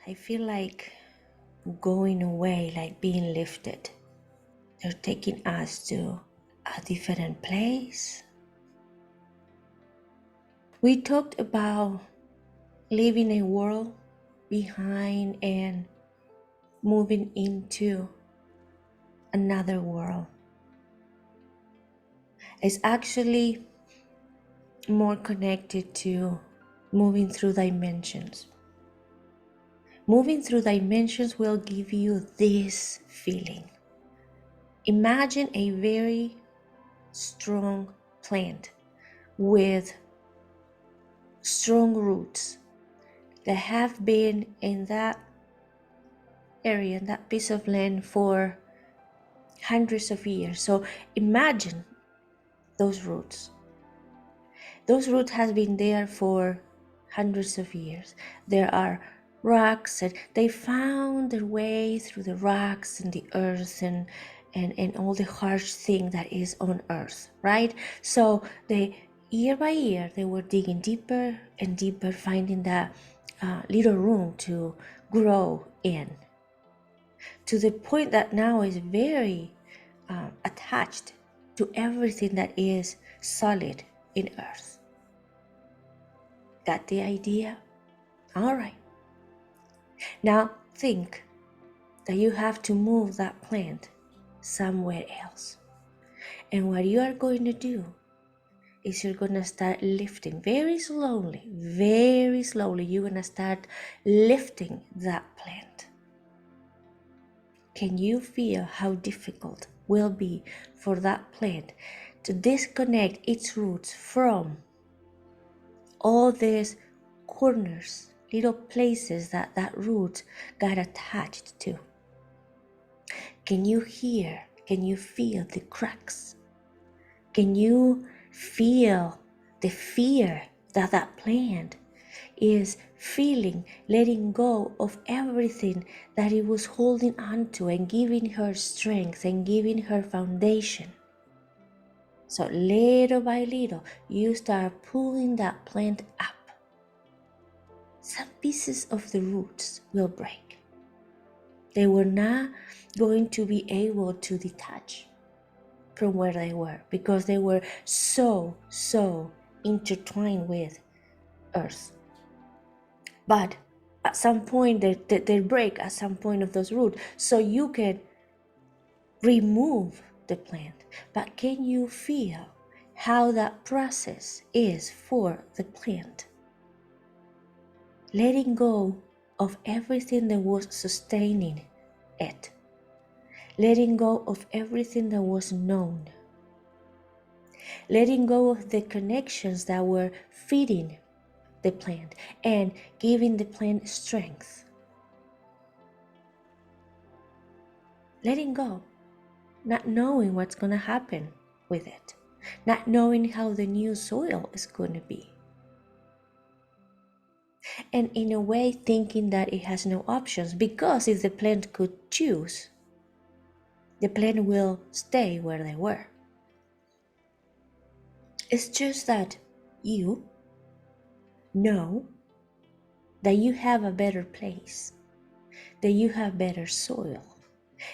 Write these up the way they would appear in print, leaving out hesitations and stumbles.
I feel like going away, like being lifted. They're taking us to a different place. We talked about leaving a world behind and moving into another world. It's actually more connected to moving through dimensions. Moving through dimensions will give you this feeling. Imagine a very strong plant with strong roots that have been in that area, in that piece of land for hundreds of years. So imagine those roots. Those roots have been there for hundreds of years. There are rocks and they found their way through the rocks and the earth and all the harsh thing that is on earth, right? So they year by year they were digging deeper and deeper, finding that little room to grow in, to the point that now is very attached to everything that is solid in earth. Got the idea? All right. Now think that you have to move that plant somewhere else. And what you are going to do is you're going to start lifting very slowly, you're going to start lifting that plant. Can you feel how difficult will be for that plant to disconnect its roots from all these corners, little places that root got attached to? Can you hear, can you feel the cracks? Can you feel the fear that that plant is feeling, letting go of everything that it was holding on to and giving her strength and giving her foundation? So little by little, you start pulling that plant up. Some pieces of the roots will break. They were not going to be able to detach from where they were because they were so intertwined with earth. But at some point they break at some point of those roots, so you can remove the plant. But can you feel how that process is for the plant? Letting go of everything that was sustaining it. Letting go of everything that was known. Letting go of the connections that were feeding the plant and giving the plant strength. Letting go, not knowing what's going to happen with it, not knowing how the new soil is going to be. And in a way thinking that it has no options, because if the plant could choose, the plant will stay where they were. It's just that you know that you have a better place, that you have better soil,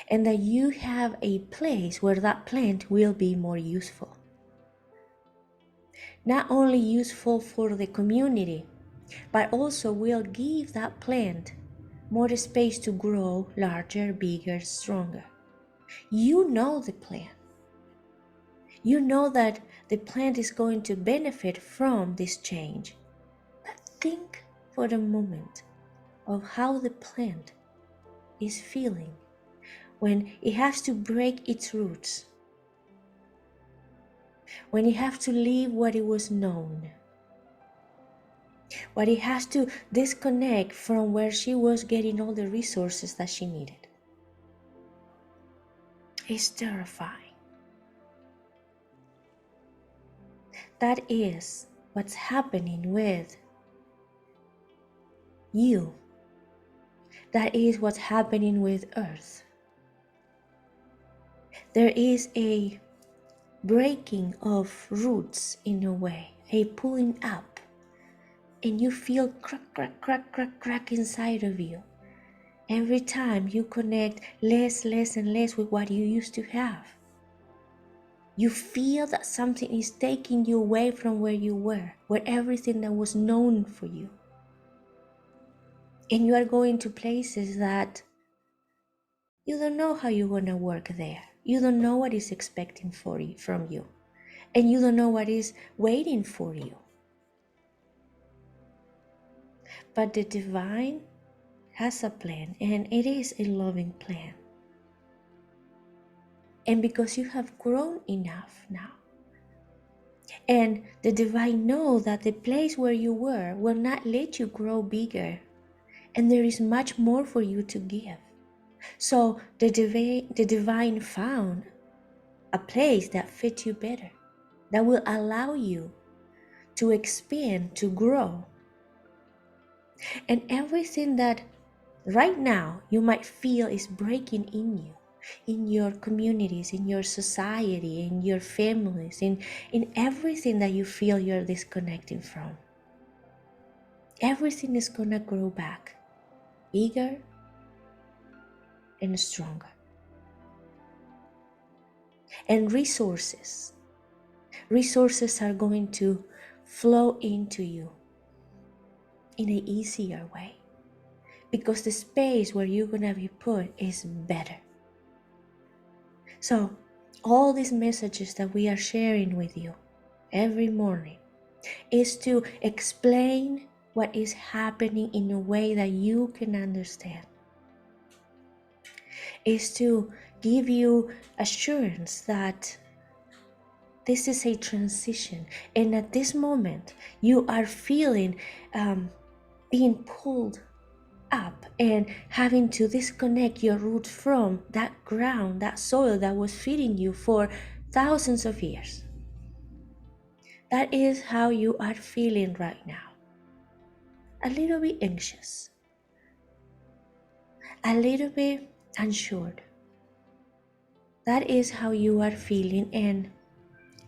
and that you have a place where that plant will be more useful. Not only useful for the community, but also will give that plant more space to grow larger, bigger, stronger. You know the plant. You know that the plant is going to benefit from this change. But think for a moment of how the plant is feeling when it has to break its roots, when it has to leave what it was known, when it has to disconnect from where she was getting all the resources that she needed. It's terrifying. That is what's happening with you. That is what's happening with Earth. There is a breaking of roots in a way, a pulling up, and you feel crack, crack, crack, crack, crack inside of you. Every time you connect less and less with what you used to have, you feel that something is taking you away from where you were, where everything that was known for you. And you are going to places that you don't know how you're going to work there. You don't know what is expecting from you. And you don't know what is waiting for you. But the divine has a plan, and it is a loving plan. And because you have grown enough now, and the divine knows that the place where you were will not let you grow bigger, and there is much more for you to give. So the divine found a place that fits you better, that will allow you to expand, to grow. And everything that right now you might feel is breaking in you, in your communities, in your society, in your families, in everything that you feel you're disconnecting from, everything is gonna grow back bigger and stronger. And resources are going to flow into you in an easier way, because the space where you're gonna be put is better. So all these messages that we are sharing with you every morning is to explain what is happening in a way that you can understand, is to give you assurance that this is a transition, and at this moment you are feeling being pulled up and having to disconnect your roots from that ground, that soil that was feeding you for thousands of years. That is how you are feeling right now. A little bit anxious, a little bit unsure. That is how you are feeling, and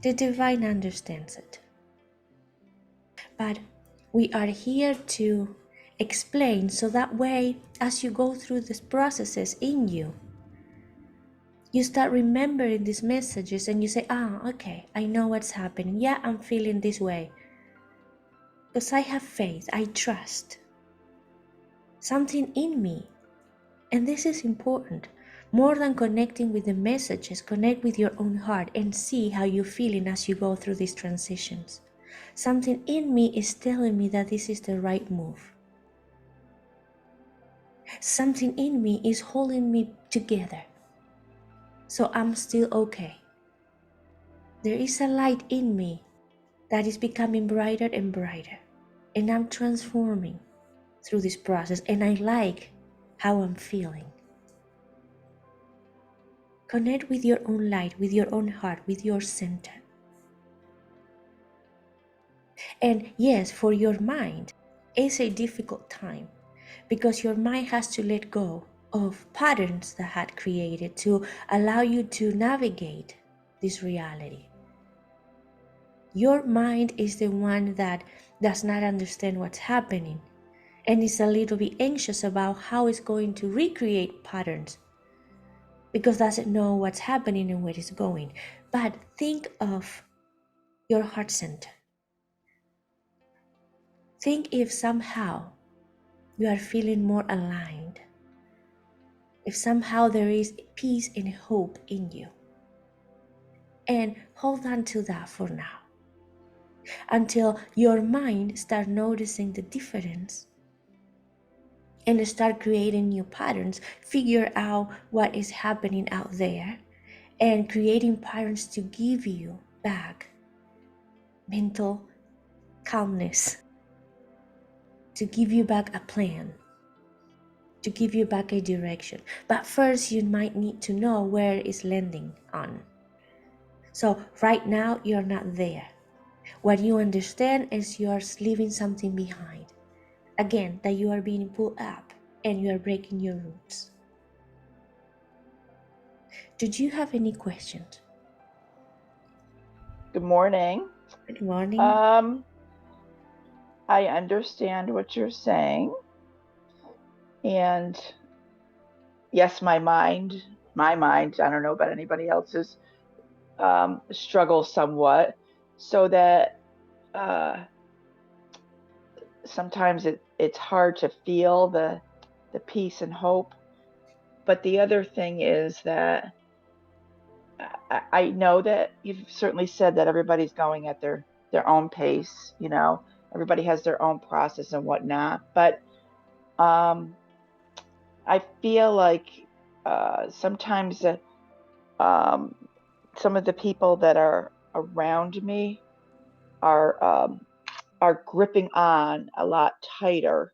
the divine understands it. But we are here to explain, so that way, as you go through these processes in you, you start remembering these messages and you say, okay, I know what's happening. Yeah, I'm feeling this way. Because I have faith, I trust. Something in me. And this is important. More than connecting with the messages, connect with your own heart and see how you're feeling as you go through these transitions. Something in me is telling me that this is the right move. Something in me is holding me together. So I'm still okay. There is a light in me that is becoming brighter and brighter. And I'm transforming through this process, and I like how I'm feeling. Connect with your own light, with your own heart, with your center. And yes, for your mind, it's a difficult time, because your mind has to let go of patterns that had created to allow you to navigate this reality. Your mind is the one that does not understand what's happening and is a little bit anxious about how it's going to recreate patterns, because doesn't know what's happening and where it's going. But think of your heart center. Think if somehow you are feeling more aligned, if somehow there is peace and hope in you. And hold on to that for now, until your mind starts noticing the difference and start creating new patterns, figure out what is happening out there, and creating patterns to give you back mental calmness, to give you back a plan, to give you back a direction. But first, you might need to know where it's landing on. So right now, you're not there. What you understand is you are leaving something behind. Again, that you are being pulled up and you are breaking your roots. Did you have any questions? Good morning. Good morning. I understand what you're saying, and yes, my mind, I don't know about anybody else's, struggles somewhat, so that sometimes it's hard to feel the peace and hope. But the other thing is that I know that you've certainly said that everybody's going at their own pace, you know, everybody has their own process and whatnot. But um, I feel like sometimes um, some of the people that are around me are gripping on a lot tighter.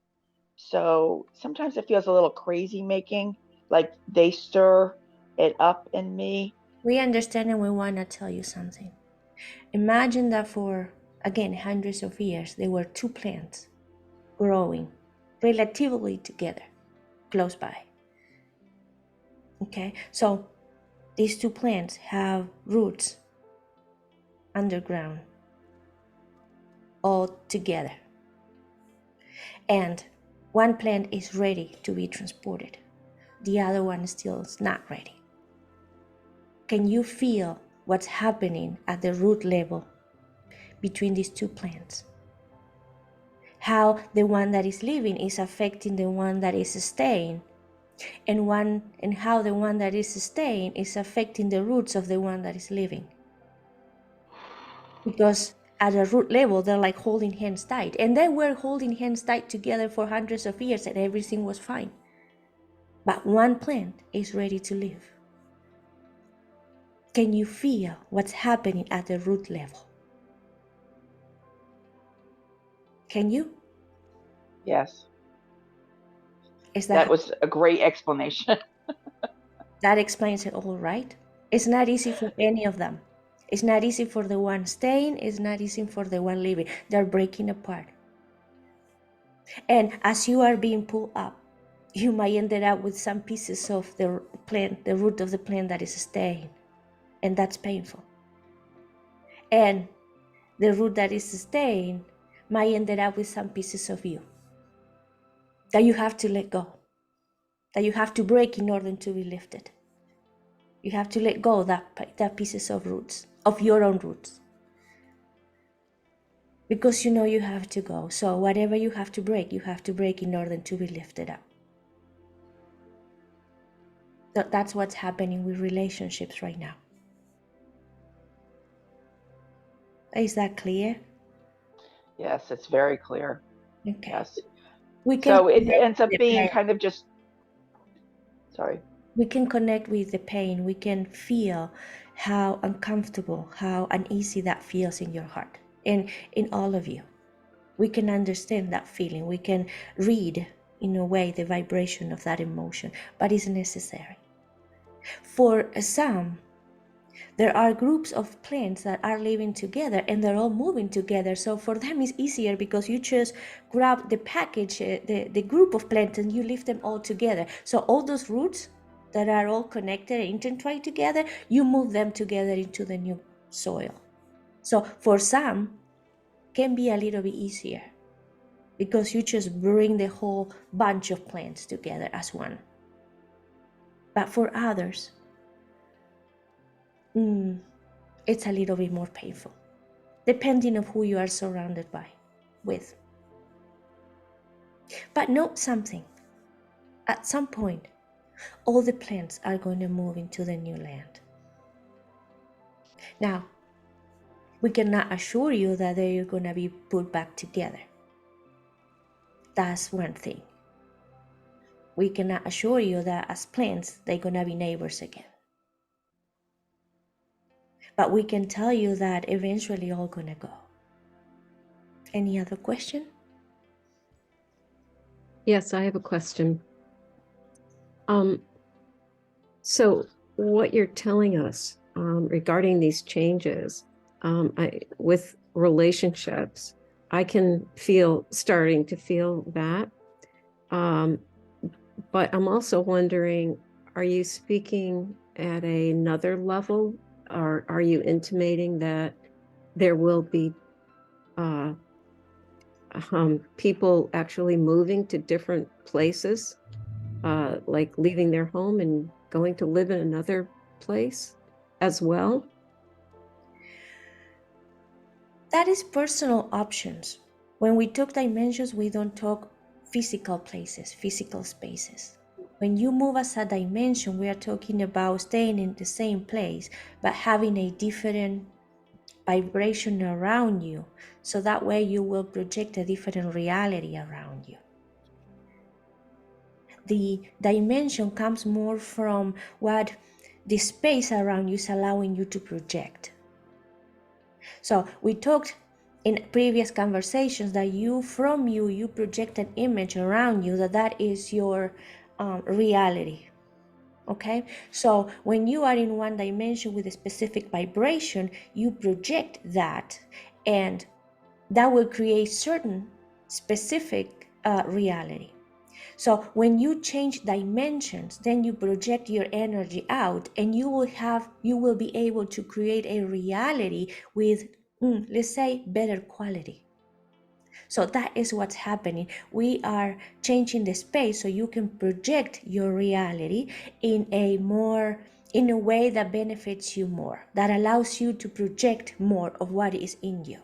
So sometimes it feels a little crazy making, like they stir it up in me. We understand and we want to tell you something. Imagine that for, again, hundreds of years, there were two plants growing relatively together, close by. Okay, so these two plants have roots underground, all together. And one plant is ready to be transported, the other one still is not ready. Can you feel what's happening at the root level between these two plants? How the one that is living is affecting the one that is staying, and how the one that is staying is affecting the roots of the one that is living. Because at a root level, they're like holding hands tight, and they were holding hands tight together for hundreds of years and everything was fine. But one plant is ready to live. Can you feel what's happening at the root level? Can you? Yes, Is that that was a great explanation. that explains it all, right? It's not easy for any of them. It's not easy for the one staying, it's not easy for the one leaving. They're breaking apart. And as you are being pulled up, you might end up with some pieces of the plant, the root of the plant that is staying. And that's painful. And the root that is staying might end up with some pieces of you that you have to let go, that you have to break in order to be lifted. You have to let go that pieces of roots, of your own roots. Because you know you have to go. So whatever you have to break in order to be lifted up. That's what's happening with relationships right now. Is that clear? Yes, it's very clear. Okay. Yes. We can So it connect ends with up the being pain. kind of just, sorry. We can connect with the pain. We can feel how uncomfortable, how uneasy that feels in your heart and in all of you. We can understand that feeling. We can read, in a way, the vibration of that emotion, but it's necessary. For some, there are groups of plants that are living together and they're all moving together. So for them it's easier because you just grab the package, the group of plants, and you lift them all together. So all those roots that are all connected and intertwined together, you move them together into the new soil. So for some, can be a little bit easier because you just bring the whole bunch of plants together as one. But for others, it's a little bit more painful, depending on who you are surrounded with. But note something. At some point, all the plants are going to move into the new land. Now, we cannot assure you that they're going to be put back together. That's one thing. We cannot assure you that as plants, they're going to be neighbors again. But we can tell you that eventually all going to go. Any other question? Yes, I have a question. So what you're telling us regarding these changes with relationships, I can starting to feel that. But I'm also wondering, are you speaking at another level, or are you intimating that there will be people actually moving to different places? like leaving their home and going to live in another place as well? That is personal options. When we talk dimensions, we don't talk physical places, physical spaces. When you move as a dimension, we are talking about staying in the same place, but having a different vibration around you. So that way you will project a different reality around you. The dimension comes more from what the space around you is allowing you to project. So we talked in previous conversations that you project an image around you, that is your reality. Okay, so when you are in one dimension with a specific vibration, you project that, and that will create certain specific reality. So when you change dimensions, then you project your energy out, and you will be able to create a reality with, let's say, better quality. So that is what's happening. We are changing the space so you can project your reality in a way that benefits you more, that allows you to project more of what is in you.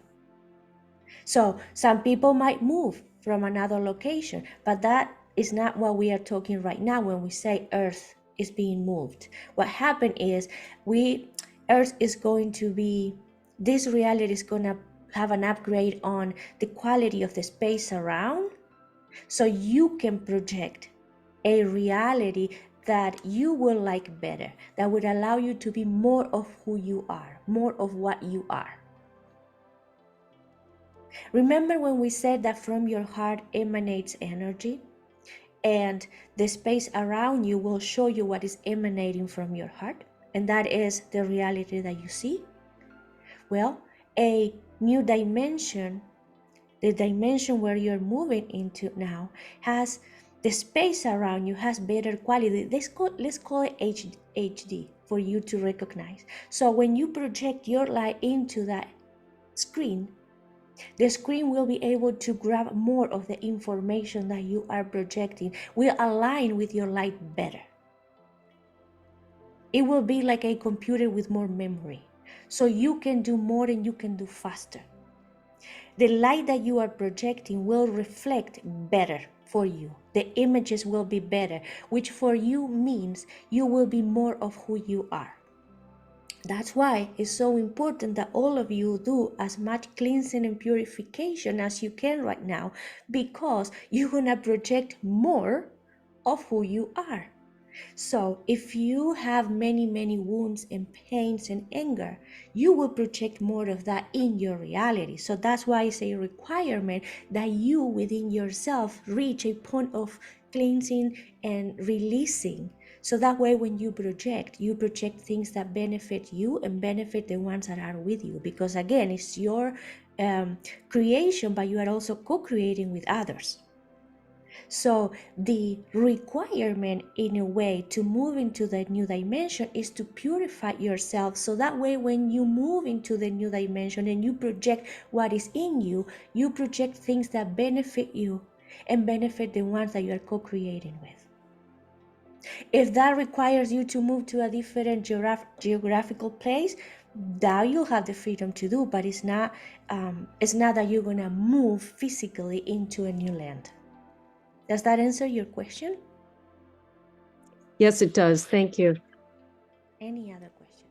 So some people might move from another location, but that is not what we are talking right now when we say Earth is being moved. What happened is Earth is going to be, this reality is going to have an upgrade on the quality of the space around, so you can project a reality that you will like better, that would allow you to be more of who you are, more of what you are. Remember when we said that from your heart emanates energy, and the space around you will show you what is emanating from your heart, and that is the reality that you see? Well, a new dimension, the dimension where you're moving into now, has the space around you has better quality. Let's call it HD for you to recognize. So when you project your light into that screen, the screen will be able to grab more of the information that you are projecting, will align with your light better. It will be like a computer with more memory, so you can do more and you can do faster. The light that you are projecting will reflect better for you. The images will be better, which for you means you will be more of who you are. That's why it's so important that all of you do as much cleansing and purification as you can right now, because you're going to project more of who you are. So if you have many wounds and pains and anger, you will project more of that in your reality. So that's why it's a requirement that you within yourself reach a point of cleansing and releasing. So that way when you project things that benefit you and benefit the ones that are with you. Because again, it's your creation, but you are also co-creating with others. So the requirement in a way to move into the new dimension is to purify yourself, so that way when you move into the new dimension and you project what is in you, you project things that benefit you and benefit the ones that you are co-creating with. If that requires you to move to a different geographical place, that you'll have the freedom to do, but it's not that you're going to move physically into a new land. Does that answer your question? Yes, it does. Thank you. Any other question?